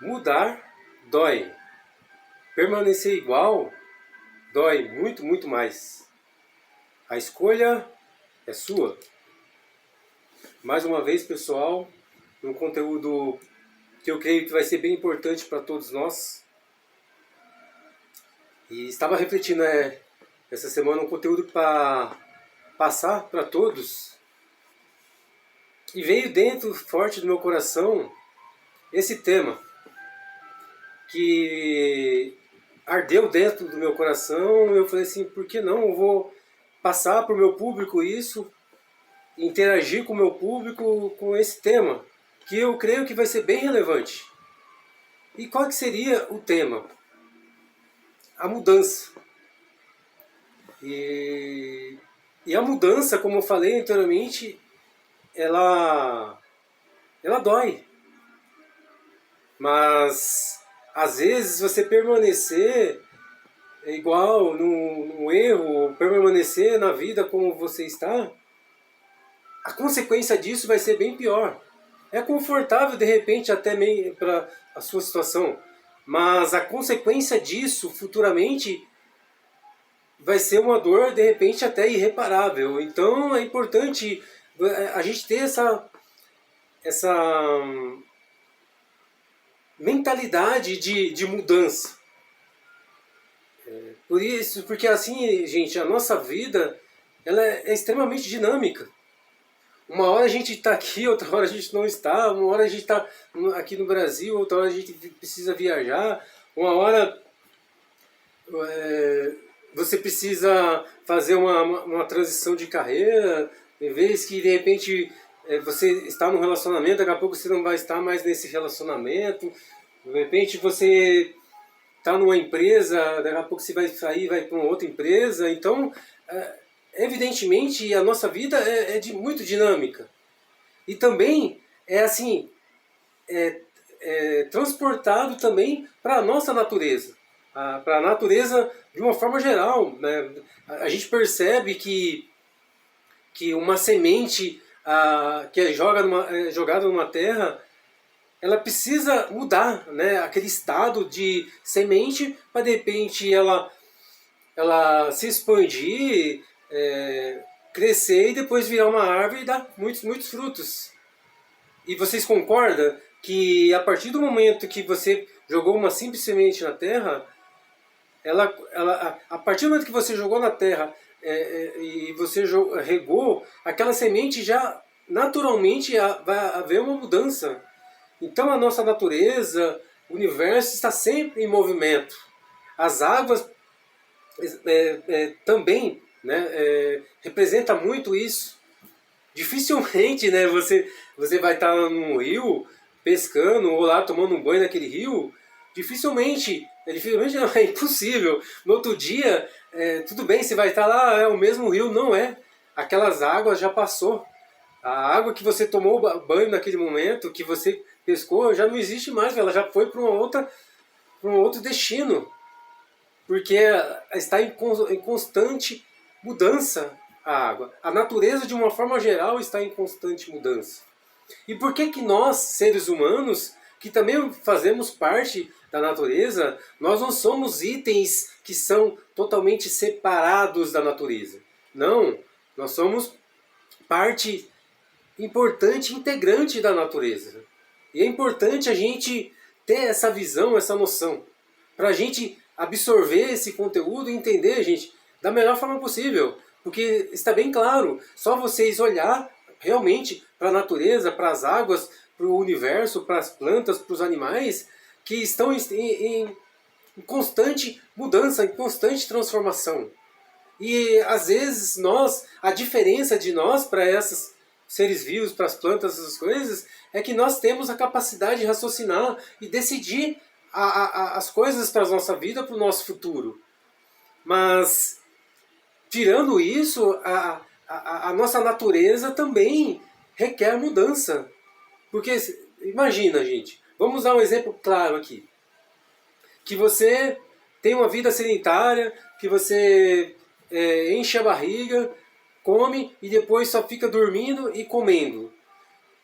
Mudar dói. Permanecer igual dói muito, muito mais. A escolha é sua. Mais uma vez, pessoal, um conteúdo que eu creio que vai ser bem importante para todos nós. E estava refletindo essa semana um conteúdo para passar para todos. E veio dentro, forte do meu coração, esse tema que ardeu dentro do meu coração. Eu falei assim, por que não? Eu vou passar para o meu público isso, interagir com o meu público com esse tema, que eu creio que vai ser bem relevante. E qual que seria o tema? A mudança. E a mudança, como eu falei anteriormente, ela dói. Mas às vezes você permanecer igual no erro, permanecer na vida como você está, a consequência disso vai ser bem pior. É confortável de repente até meio para a sua situação, mas a consequência disso futuramente vai ser uma dor de repente até irreparável. Então é importante a gente ter essa mentalidade de mudança. Por isso, porque assim, gente, a nossa vida ela é extremamente dinâmica. Uma hora a gente está aqui, outra hora a gente não está, uma hora a gente está aqui no Brasil, outra hora a gente precisa viajar, uma hora você precisa fazer uma transição de carreira, em vez que de repente você está num relacionamento, daqui a pouco você não vai estar mais nesse relacionamento, de repente você está numa empresa, daqui a pouco você vai sair, vai para uma outra empresa. Então, evidentemente, a nossa vida é muito dinâmica. E também é assim, transportado também para a nossa natureza, para a natureza de uma forma geral, né? A gente percebe que uma semente que é jogada numa terra, ela precisa mudar, né? Aquele estado de semente para de repente ela se expandir, crescer e depois virar uma árvore e dar muitos, muitos frutos. E vocês concordam que a partir do momento que você jogou uma simples semente na terra, a partir do momento que você jogou na terra e você regou, aquela semente já naturalmente vai haver uma mudança. Então a nossa natureza, o universo está sempre em movimento. As águas também, né, representa muito isso. Dificilmente, né, você vai estar num rio pescando ou lá tomando um banho naquele rio. Dificilmente não, é impossível. No outro dia, tudo bem, você vai estar lá, é o mesmo rio, não é. Aquelas águas já passou. A água que você tomou banho naquele momento, que você pescou, já não existe mais, ela já foi para um outro destino. Porque está em constante mudança a água. A natureza, de uma forma geral, está em constante mudança. E por que nós, seres humanos, que também fazemos parte da natureza, nós não somos itens que são totalmente separados da natureza? Não, nós somos parte importante, integrante da natureza. E é importante a gente ter essa visão, essa noção, para a gente absorver esse conteúdo e entender, gente, da melhor forma possível. Porque está bem claro, só vocês olhar realmente para a natureza, para as águas, para o universo, para as plantas, para os animais, que estão em constante mudança, em constante transformação. E às vezes a diferença de nós para esses seres vivos, para as plantas, essas coisas, é que nós temos a capacidade de raciocinar e decidir as coisas para a nossa vida, para o nosso futuro. Mas, tirando isso, a nossa natureza também requer mudança. Porque, imagina, gente, vamos dar um exemplo claro aqui. Que você tem uma vida sedentária, que você enche a barriga, come e depois só fica dormindo e comendo.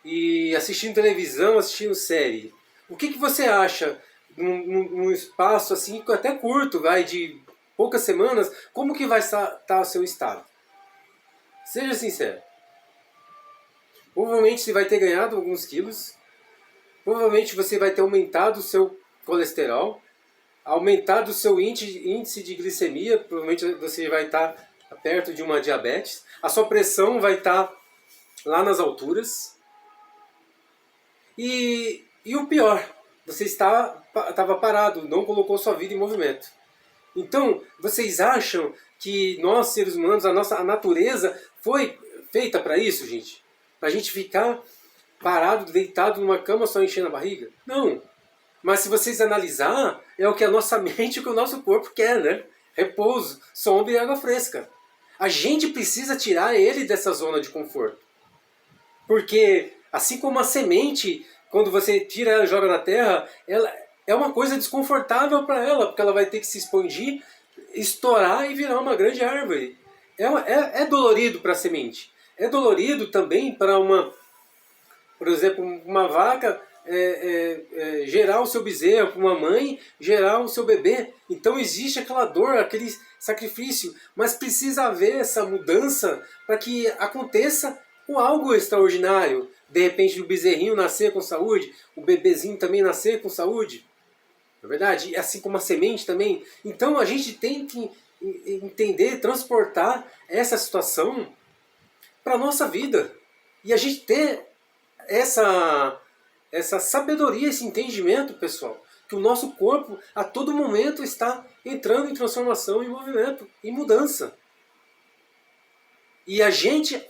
E assistindo televisão, assistindo série. O que você acha num espaço assim, até curto, vai, de poucas semanas, como que vai estar o seu estado? Seja sincero. Provavelmente você vai ter ganhado alguns quilos, provavelmente você vai ter aumentado o seu colesterol, aumentado o seu índice de glicemia, provavelmente você vai estar perto de uma diabetes, a sua pressão vai estar lá nas alturas, e o pior, você estava parado, não colocou sua vida em movimento. Então, vocês acham que nós, seres humanos, a natureza foi feita para isso, gente? Para a gente ficar parado, deitado numa cama só enchendo a barriga? Não. Mas se vocês analisar, é o que a nossa mente e o que o nosso corpo quer, né? Repouso, sombra e água fresca. A gente precisa tirar ele dessa zona de conforto. Porque, assim como a semente, quando você tira ela e joga na terra, ela é uma coisa desconfortável para ela, porque ela vai ter que se expandir, estourar e virar uma grande árvore. É dolorido para a semente. É dolorido também para por exemplo, uma vaca gerar o seu bezerro, para uma mãe gerar o seu bebê. Então existe aquela dor, aquele sacrifício, mas precisa haver essa mudança para que aconteça algo extraordinário. De repente o bezerrinho nascer com saúde, o bebezinho também nascer com saúde. Não é verdade? Assim como a semente também. Então a gente tem que entender, transportar essa situação para a nossa vida. E a gente ter essa sabedoria, esse entendimento, pessoal, que o nosso corpo a todo momento está entrando em transformação, em movimento, em mudança. E a gente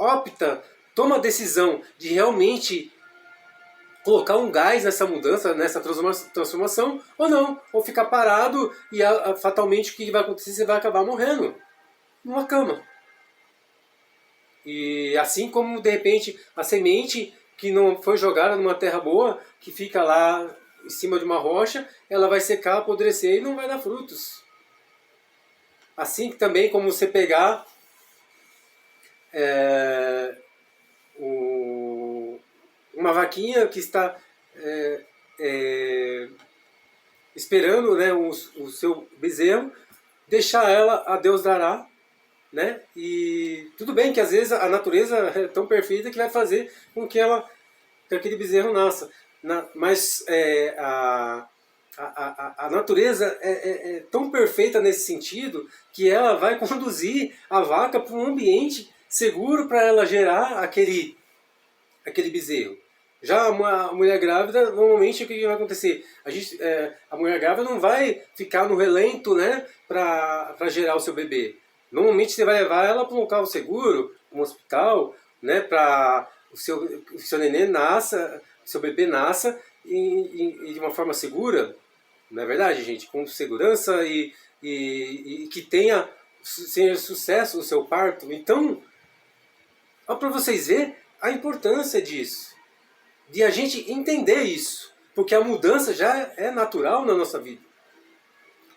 toma a decisão de realmente colocar um gás nessa mudança, nessa transformação, ou não. Ou ficar parado e fatalmente o que vai acontecer? Você vai acabar morrendo numa cama. E assim como de repente a semente que não foi jogada numa terra boa, que fica lá em cima de uma rocha, ela vai secar, apodrecer e não vai dar frutos. Assim que também como você pegar uma vaquinha que está esperando, né, o seu bezerro, deixar ela, a Deus dará, né? E tudo bem que às vezes a natureza é tão perfeita que vai fazer com que aquele bezerro nasça. Mas a natureza é tão perfeita nesse sentido que ela vai conduzir a vaca para um ambiente seguro para ela gerar aquele bezerro. Já a mulher grávida, normalmente o que vai acontecer? A mulher grávida não vai ficar no relento, né, para gerar o seu bebê. Normalmente você vai levar ela para um local seguro, um hospital, né, para o seu neném nasça, o seu bebê nasça e de uma forma segura, não é verdade, gente? Com segurança e que tenha sucesso no seu parto. Então, para vocês verem a importância disso, de a gente entender isso, porque a mudança já é natural na nossa vida.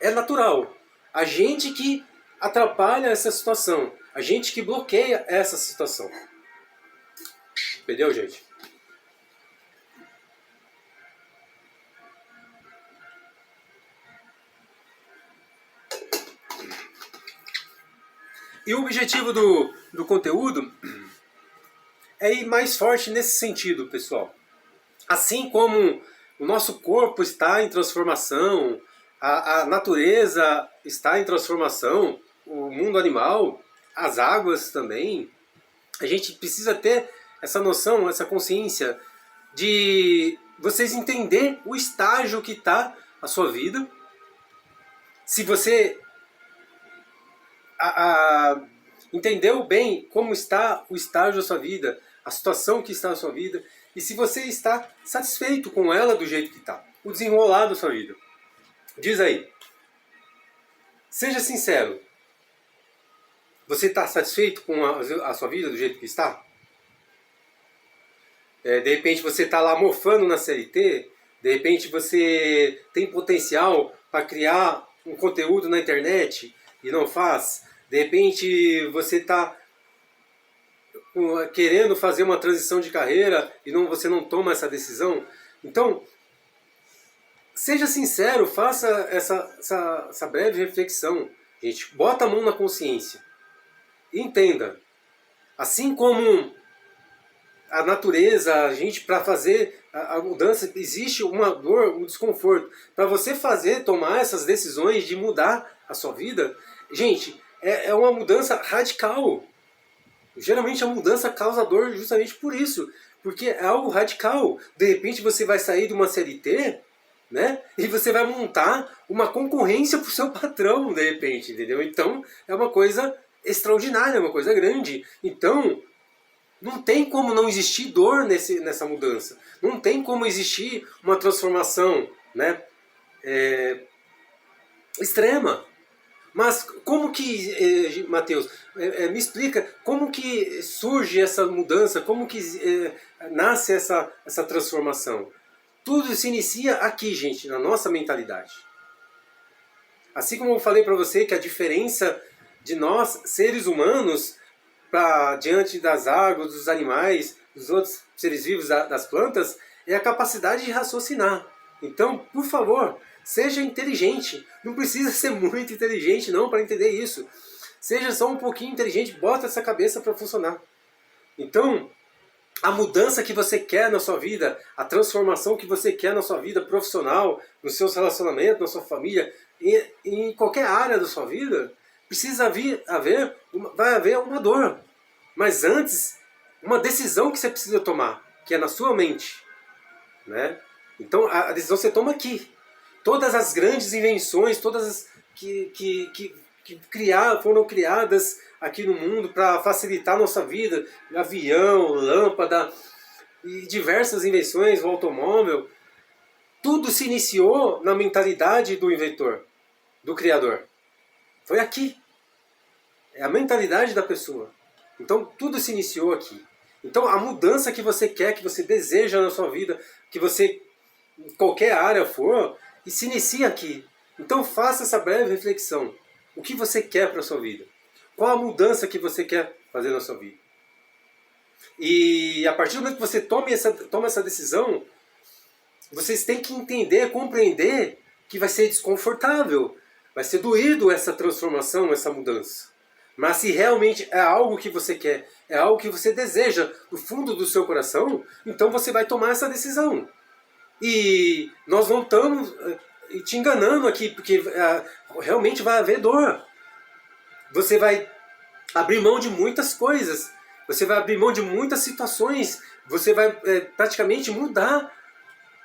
É natural. A gente que atrapalha essa situação, a gente que bloqueia essa situação. Entendeu, gente? E o objetivo do conteúdo é ir mais forte nesse sentido, pessoal. Assim como o nosso corpo está em transformação, a natureza está em transformação, o mundo animal, as águas também, a gente precisa ter essa noção, essa consciência de vocês entender o estágio que está a sua vida. Se você entendeu bem como está o estágio da sua vida, a situação que está na sua vida, e se você está satisfeito com ela do jeito que está, o desenrolar da sua vida. Diz aí. Seja sincero. Você está satisfeito com a sua vida do jeito que está? De repente você está lá mofando na CLT, de repente você tem potencial para criar um conteúdo na internet e não faz. De repente você está querendo fazer uma transição de carreira e você não toma essa decisão. Então, seja sincero, faça essa breve reflexão, gente. Bota a mão na consciência. E entenda, assim como a natureza, a gente, para fazer a mudança, existe uma dor, um desconforto. Para você tomar essas decisões de mudar a sua vida, gente, é uma mudança radical. Geralmente a mudança causa dor justamente por isso, porque é algo radical. De repente você vai sair de uma CLT, né? E você vai montar uma concorrência para o seu patrão, de repente, entendeu? Então é uma coisa extraordinária, é uma coisa grande. Então não tem como não existir dor nessa mudança. Não tem como existir uma transformação, né, extrema. Mas como que, Mateus, me explica, como que surge essa mudança, como que nasce essa transformação? Tudo se inicia aqui, gente, na nossa mentalidade. Assim como eu falei para você que a diferença de nós, seres humanos, diante das águas, dos animais, dos outros seres vivos, das plantas, é a capacidade de raciocinar. Então, por favor, seja inteligente. Não precisa ser muito inteligente não para entender isso. Seja só um pouquinho inteligente, bota essa cabeça para funcionar. Então, a mudança que você quer na sua vida, a transformação que você quer na sua vida profissional, nos seus relacionamentos, na sua família, em qualquer área da sua vida, vai haver uma dor. Mas antes, uma decisão que você precisa tomar, que é na sua mente, né? Então a decisão você toma aqui. Todas as grandes invenções, todas as que foram criadas aqui no mundo para facilitar a nossa vida, avião, lâmpada e diversas invenções, o automóvel, tudo se iniciou na mentalidade do inventor, do criador. Foi aqui. É a mentalidade da pessoa. Então tudo se iniciou aqui. Então a mudança que você quer, que você deseja na sua vida, que você, em qualquer área for, e se inicia aqui. Então faça essa breve reflexão. O que você quer para a sua vida? Qual a mudança que você quer fazer na sua vida? E a partir do momento que você toma essa decisão, vocês têm que entender, compreender que vai ser desconfortável, vai ser doído essa transformação, essa mudança. Mas se realmente é algo que você quer, é algo que você deseja do fundo do seu coração, então você vai tomar essa decisão. E nós não estamos te enganando aqui, porque realmente vai haver dor. Você vai abrir mão de muitas coisas, você vai abrir mão de muitas situações, você vai praticamente mudar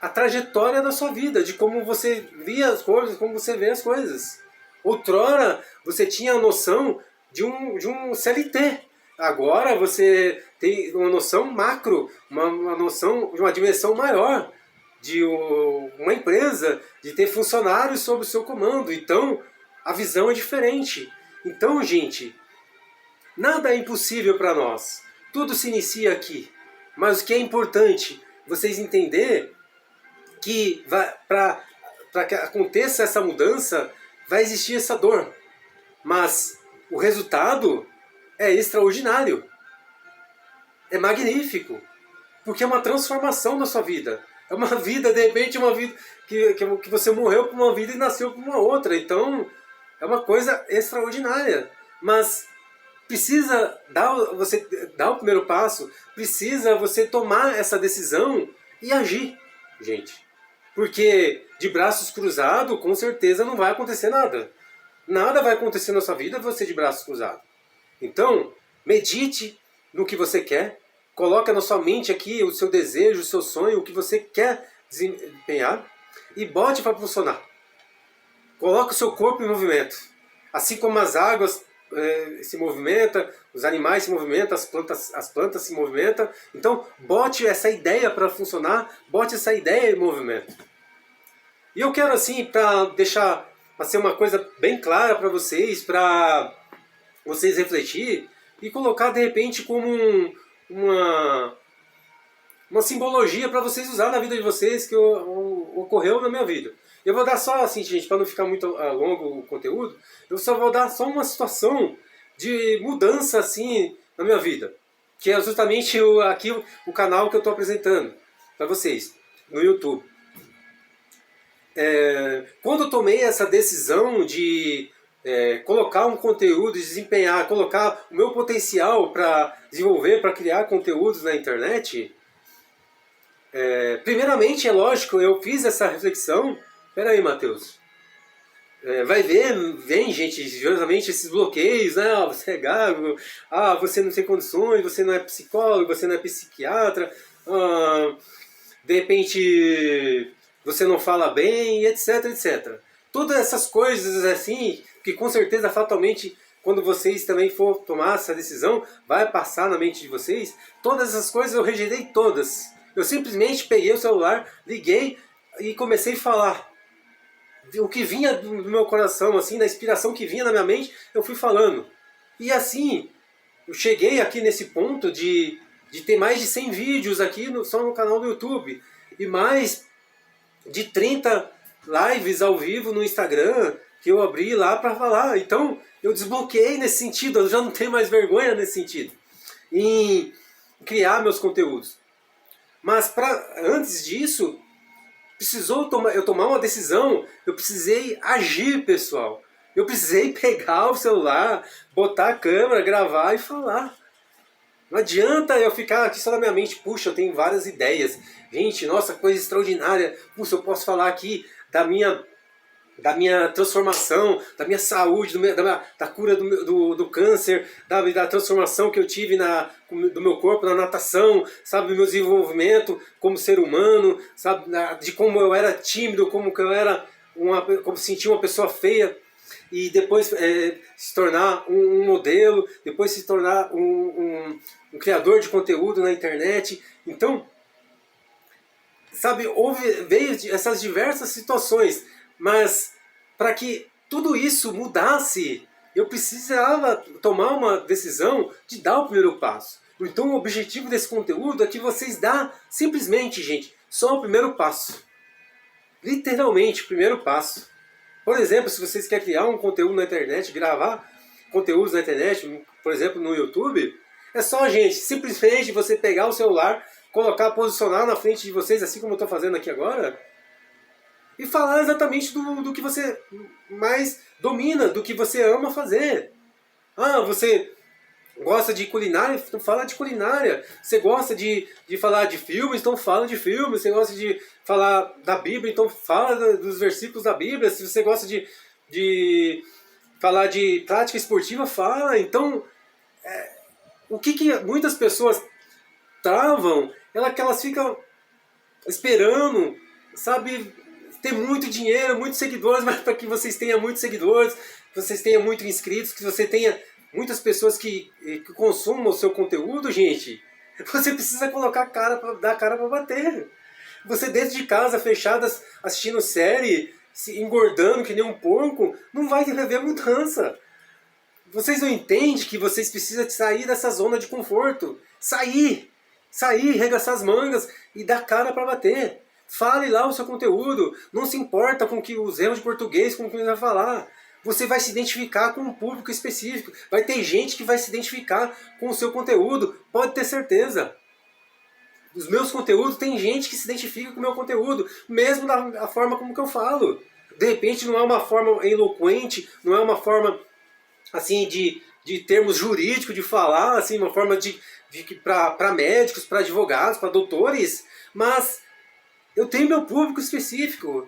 a trajetória da sua vida, de como você via as coisas, como você vê as coisas. Outrora você tinha a noção de um CLT. Agora você tem uma noção macro, uma noção de uma dimensão maior de uma empresa, de ter funcionários sob o seu comando. Então a visão é diferente. Então, gente, nada é impossível para nós. Tudo se inicia aqui. Mas o que é importante vocês entenderem que para que aconteça essa mudança, vai existir essa dor. Mas o resultado é extraordinário. É magnífico. Porque é uma transformação na sua vida. É uma vida, de repente, uma vida que você morreu por uma vida e nasceu por uma outra. Então, é uma coisa extraordinária. Mas precisa você dar o primeiro passo, precisa você tomar essa decisão e agir, gente. Porque de braços cruzados, com certeza não vai acontecer nada. Nada vai acontecer na sua vida você de braços cruzados. Então, medite no que você quer, coloque na sua mente aqui o seu desejo, o seu sonho, o que você quer desempenhar e bote para funcionar. Coloque o seu corpo em movimento. Assim como as águas se movimentam, os animais se movimentam, as plantas se movimentam. Então, bote essa ideia para funcionar, bote essa ideia em movimento. E eu quero, assim, para ser uma coisa bem clara para vocês refletir e colocar, de repente, como uma simbologia para vocês usar na vida de vocês que ocorreu na minha vida. Eu vou dar só assim, gente, para não ficar muito longo o conteúdo, eu só vou dar só uma situação de mudança assim na minha vida, que é justamente aqui o canal que eu estou apresentando para vocês no YouTube. quando eu tomei essa decisão de colocar um conteúdo, desempenhar, colocar o meu potencial para desenvolver, para criar conteúdos na internet, primeiramente, é lógico, eu fiz essa reflexão. Pera aí, Matheus. Vai ver, vem gente, geralmente esses bloqueios, né? Ah, você é gago, você não tem condições, você não é psicólogo, você não é psiquiatra, de repente você não fala bem, etc, etc. Todas essas coisas assim, que com certeza, fatalmente, quando vocês também for tomar essa decisão, vai passar na mente de vocês. Todas essas coisas eu rejeitei todas. Eu simplesmente peguei o celular, liguei e comecei a falar. O que vinha do meu coração, assim, da inspiração que vinha na minha mente, eu fui falando. E assim, eu cheguei aqui nesse ponto de ter mais de 100 vídeos aqui só no canal do YouTube. E mais de 30 lives ao vivo no Instagram que eu abri lá para falar. Então, eu desbloqueei nesse sentido, eu já não tenho mais vergonha nesse sentido, em criar meus conteúdos. Mas antes disso, precisou eu tomar uma decisão, eu precisei agir, pessoal. Eu precisei pegar o celular, botar a câmera, gravar e falar. Não adianta eu ficar aqui só na minha mente, puxa, eu tenho várias ideias. Gente, nossa, coisa extraordinária. Puxa, eu posso falar aqui da minha transformação, da minha saúde, da cura do câncer, da transformação que eu tive do meu corpo na natação, sabe, do meu desenvolvimento como ser humano, sabe, de como eu era tímido, como sentia uma pessoa feia, e depois se tornar um modelo, depois se tornar um criador de conteúdo na internet. Então, sabe, veio essas diversas situações. Mas para que tudo isso mudasse, eu precisava tomar uma decisão de dar o primeiro passo. Então o objetivo desse conteúdo é que vocês dão simplesmente, gente, só o primeiro passo. Literalmente, o primeiro passo. Por exemplo, se vocês querem criar um conteúdo na internet, gravar conteúdos na internet, por exemplo, no YouTube, é só, gente, simplesmente você pegar o celular, colocar, posicionar na frente de vocês, assim como eu estou fazendo aqui agora, e falar exatamente do que você mais domina, do que você ama fazer. Você gosta de culinária? Então fala de culinária. Você gosta de falar de filmes? Então fala de filmes. Você gosta de falar da Bíblia? Então fala dos versículos da Bíblia. Se você gosta de falar de prática esportiva, fala. Então, o que muitas pessoas travam é que elas ficam esperando, sabe, ter muito dinheiro, muitos seguidores, mas para que vocês tenham muitos seguidores, que vocês tenham muitos inscritos, que você tenha muitas pessoas que consumam o seu conteúdo, gente, você precisa colocar dar a cara para bater. Você dentro de casa, fechadas, assistindo série, se engordando que nem um porco, não vai haver mudança. Vocês não entendem que vocês precisam sair dessa zona de conforto. Sair, regaçar as mangas e dar cara para bater. Fale lá o seu conteúdo, não se importa com que os erros de português, com o que ele vai falar. Você vai se identificar com um público específico. Vai ter gente que vai se identificar com o seu conteúdo, pode ter certeza. Os meus conteúdos, tem gente que se identifica com o meu conteúdo, mesmo da forma como que eu falo. De repente não é uma forma eloquente, não é uma forma assim de termos jurídicos de falar, assim, uma forma para médicos, para advogados, para doutores, mas eu tenho meu público específico.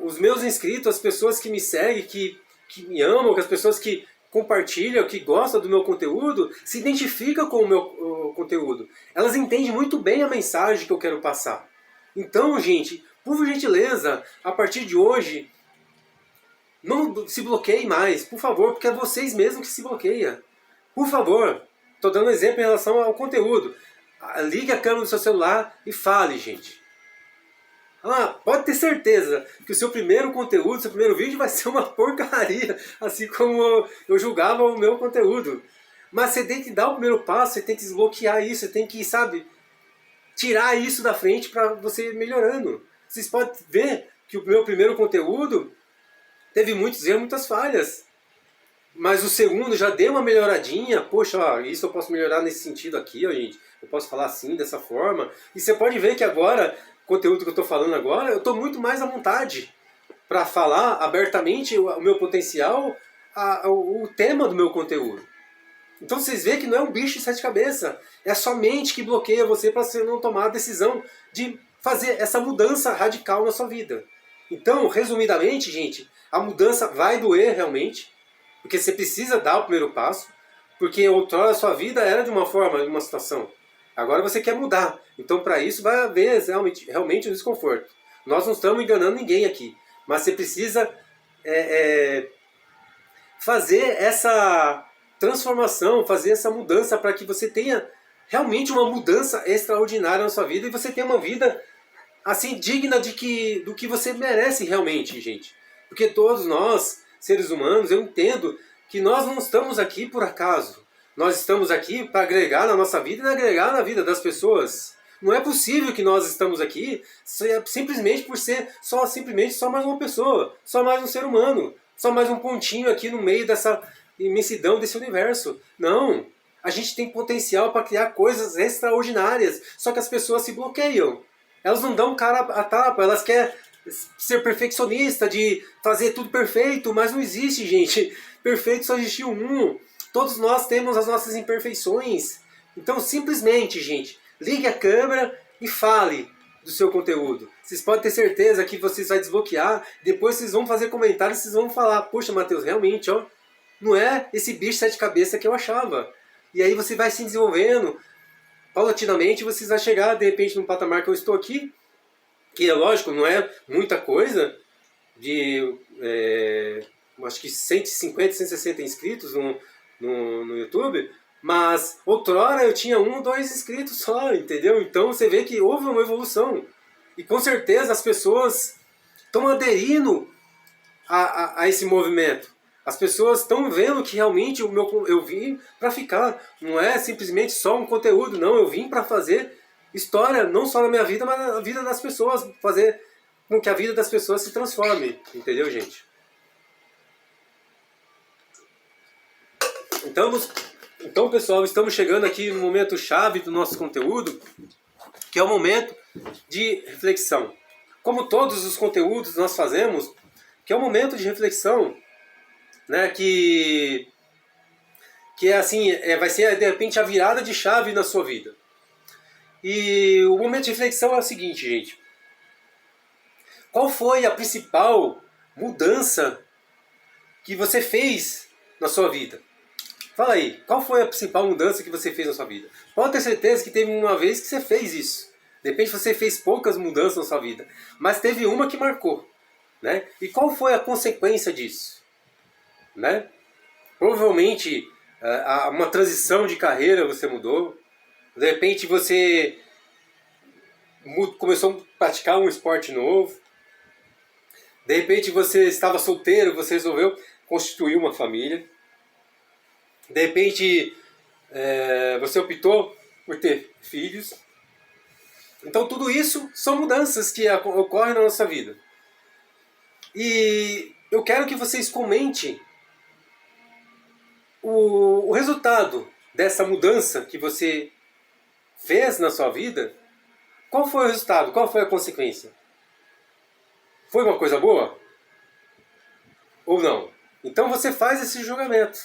Os meus inscritos, as pessoas que me seguem, que me amam, as pessoas que compartilham, que gostam do meu conteúdo, se identificam com o meu conteúdo. Elas entendem muito bem a mensagem que eu quero passar. Então, gente, por gentileza, a partir de hoje, não se bloqueiem mais, por favor, porque é vocês mesmos que se bloqueiam. Por favor, estou dando um exemplo em relação ao conteúdo. Ligue a câmera do seu celular e fale, gente. Pode ter certeza que o seu primeiro conteúdo, seu primeiro vídeo vai ser uma porcaria, assim como eu julgava o meu conteúdo. Mas você tem que dar o primeiro passo, você tem que desbloquear isso, você tem que, sabe, tirar isso da frente para você ir melhorando. Vocês podem ver que o meu primeiro conteúdo teve muitos erros, muitas falhas. Mas o segundo já deu uma melhoradinha. Poxa, isso eu posso melhorar nesse sentido aqui, gente. Eu posso falar assim, dessa forma. E você pode ver que agora, conteúdo que eu estou falando agora, eu estou muito mais à vontade para falar abertamente o meu potencial, o tema do meu conteúdo. Então vocês veem que não é um bicho de sete cabeças, é a sua mente que bloqueia você para você não tomar a decisão de fazer essa mudança radical na sua vida. Então, resumidamente, gente, a mudança vai doer realmente, porque você precisa dar o primeiro passo, porque outrora a sua vida era de uma forma, de uma situação. Agora você quer mudar. Então, para isso, vai haver realmente um desconforto. Nós não estamos enganando ninguém aqui, mas você precisa fazer essa transformação, fazer essa mudança para que você tenha realmente uma mudança extraordinária na sua vida e você tenha uma vida assim digna do que você merece realmente, gente. Porque todos nós, seres humanos, eu entendo que nós não estamos aqui por acaso. Nós estamos aqui para agregar na nossa vida e agregar na vida das pessoas. Não é possível que nós estamos aqui simplesmente por ser simplesmente só mais uma pessoa, só mais um ser humano, só mais um pontinho aqui no meio dessa imensidão desse universo. Não! A gente tem potencial para criar coisas extraordinárias, só que as pessoas se bloqueiam. Elas não dão cara a tapa, elas querem ser perfeccionista, de fazer tudo perfeito, mas não existe, gente. Perfeito só existe um. Todos nós temos as nossas imperfeições. Então, simplesmente, gente, ligue a câmera e fale do seu conteúdo. Vocês podem ter certeza que vocês vão desbloquear. Depois vocês vão fazer comentários, vocês vão falar: poxa, Matheus, realmente, ó, não é esse bicho sete cabeças que eu achava. E aí você vai se desenvolvendo. Paulatinamente você vai chegar, de repente, num patamar que eu estou aqui, que é lógico, não é muita coisa, de acho que 150, 160 inscritos no YouTube, mas outrora eu tinha 1 ou 2 inscritos só, entendeu? Então você vê que houve uma evolução. E com certeza as pessoas estão aderindo a esse movimento. As pessoas estão vendo que realmente eu vim para ficar. Não é simplesmente só um conteúdo, não. Eu vim para fazer história, não só na minha vida, mas na vida das pessoas. Fazer com que a vida das pessoas se transforme. Entendeu, gente? Então, pessoal, estamos chegando aqui no momento chave do nosso conteúdo, que é o momento de reflexão. Como todos os conteúdos nós fazemos, que é o momento de reflexão, né, que é assim, vai ser de repente a virada de chave na sua vida. E o momento de reflexão é o seguinte, gente. Qual foi a principal mudança que você fez na sua vida? Fala aí, qual foi a principal mudança que você fez na sua vida? Pode ter certeza que teve uma vez que você fez isso. De repente você fez poucas mudanças na sua vida, mas teve uma que marcou, né? E qual foi a consequência disso? Né? Provavelmente uma transição de carreira você mudou. De repente você começou a praticar um esporte novo. De repente você estava solteiro, você resolveu constituir uma família. De repente você optou por ter filhos. Então tudo isso são mudanças que ocorrem na nossa vida. E eu quero que vocês comentem o resultado dessa mudança que você fez na sua vida. Qual foi o resultado? Qual foi a consequência? Foi uma coisa boa? Ou não? Então você faz esse julgamento.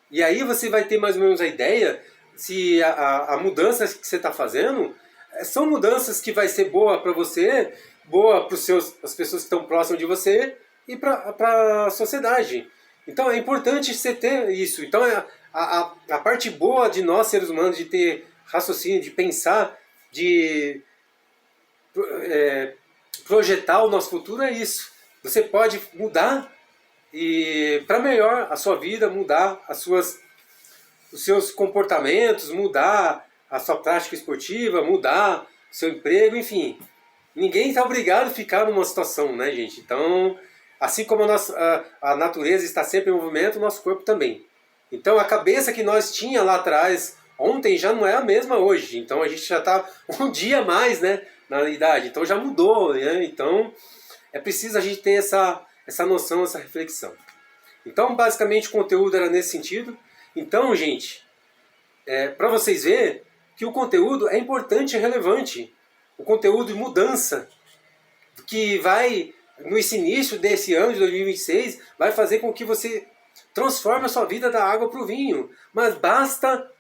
E aí você vai ter mais ou menos a ideia se a mudança que você está fazendo são mudanças que vai ser boa para você, boa para as pessoas que estão próximas de você e para a sociedade. Então é importante você ter isso. Então a parte boa de nós seres humanos, de ter raciocínio, de pensar, de projetar o nosso futuro é isso. Você pode mudar e para melhor a sua vida, mudar os seus comportamentos, mudar a sua prática esportiva, mudar o seu emprego, enfim. Ninguém está obrigado a ficar numa situação, né, gente? Então, assim como a natureza está sempre em movimento, o nosso corpo também. Então, a cabeça que nós tinha lá atrás, ontem, já não é a mesma hoje. Então, a gente já está um dia a mais, né, na idade. Então, já mudou, né? Então, é preciso a gente ter essa noção, essa reflexão. Então, basicamente, o conteúdo era nesse sentido. Então, gente, para vocês verem que o conteúdo é importante e relevante. o conteúdo de mudança que vai, nesse início desse ano de 2026, vai fazer com que você transforme a sua vida da água para o vinho. Mas basta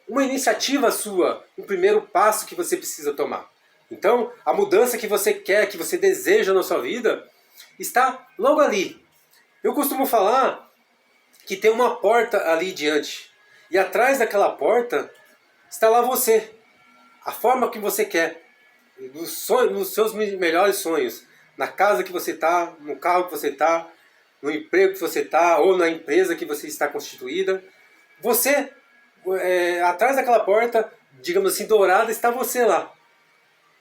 uma iniciativa sua, um primeiro passo que você precisa tomar. Então, a mudança que você quer, que você deseja na sua vida, está logo ali. Eu costumo falar que tem uma porta ali diante. E atrás daquela porta está lá você. A forma que você quer. Nos seus melhores sonhos. Na casa que você está, no carro que você está, no emprego que você está, ou na empresa que você está constituída. Você, atrás daquela porta, digamos assim, dourada, está você lá.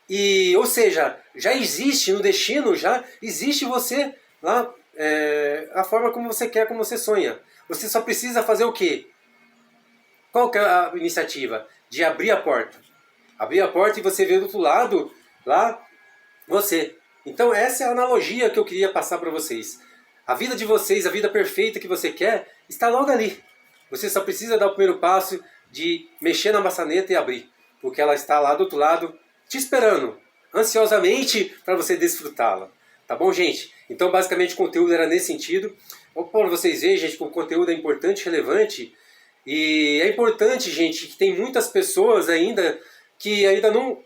E, ou seja, já existe no destino, já existe você lá, a forma como você quer, como você sonha. Você só precisa fazer o quê? Qual que é a iniciativa? De abrir a porta. Abrir a porta e você vê do outro lado, lá, você. Então essa é a analogia que eu queria passar para vocês. A vida de vocês, a vida perfeita que você quer, está logo ali. Você só precisa dar o primeiro passo de mexer na maçaneta e abrir. Porque ela está lá do outro lado, te esperando, ansiosamente, para você desfrutá-la. Tá bom, gente? Então basicamente o conteúdo era nesse sentido. Para vocês verem, gente, que o conteúdo é importante, relevante. E é importante, gente, que tem muitas pessoas ainda que ainda não...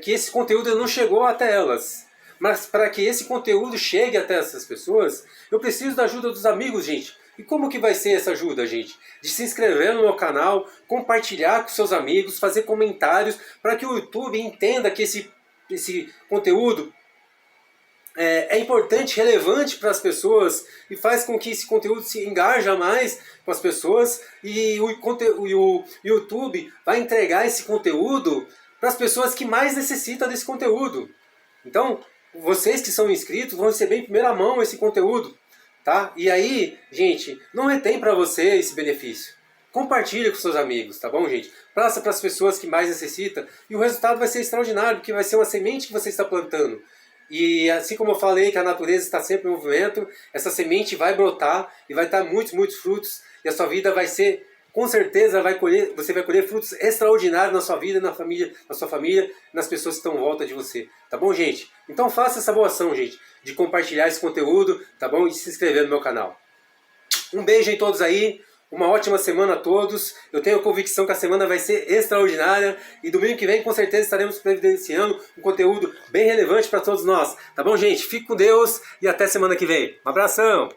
que esse conteúdo não chegou até elas. Mas para que esse conteúdo chegue até essas pessoas, eu preciso da ajuda dos amigos, gente. E como que vai ser essa ajuda, gente? De se inscrever no meu canal, compartilhar com seus amigos, fazer comentários, para que o YouTube entenda que esse conteúdo é importante, relevante para as pessoas e faz com que esse conteúdo se engaja mais com as pessoas e o YouTube vai entregar esse conteúdo para as pessoas que mais necessitam desse conteúdo. Então, vocês que são inscritos vão receber em primeira mão esse conteúdo, tá? E aí, gente, não retém para você esse benefício. Compartilhe com seus amigos, tá bom, gente? Passa para as pessoas que mais necessitam e o resultado vai ser extraordinário, porque vai ser uma semente que você está plantando. E assim como eu falei que a natureza está sempre em movimento, essa semente vai brotar e vai dar muitos, muitos frutos. E a sua vida vai ser, com certeza, você vai colher frutos extraordinários na sua vida, na sua família, nas pessoas que estão em volta de você. Tá bom, gente? Então faça essa boa ação, gente, de compartilhar esse conteúdo, tá bom? E se inscrever no meu canal. Um beijo em todos aí. Uma ótima semana a todos. Eu tenho convicção que a semana vai ser extraordinária. E domingo que vem, com certeza, estaremos providenciando um conteúdo bem relevante para todos nós. Tá bom, gente? Fique com Deus e até semana que vem. Um abração!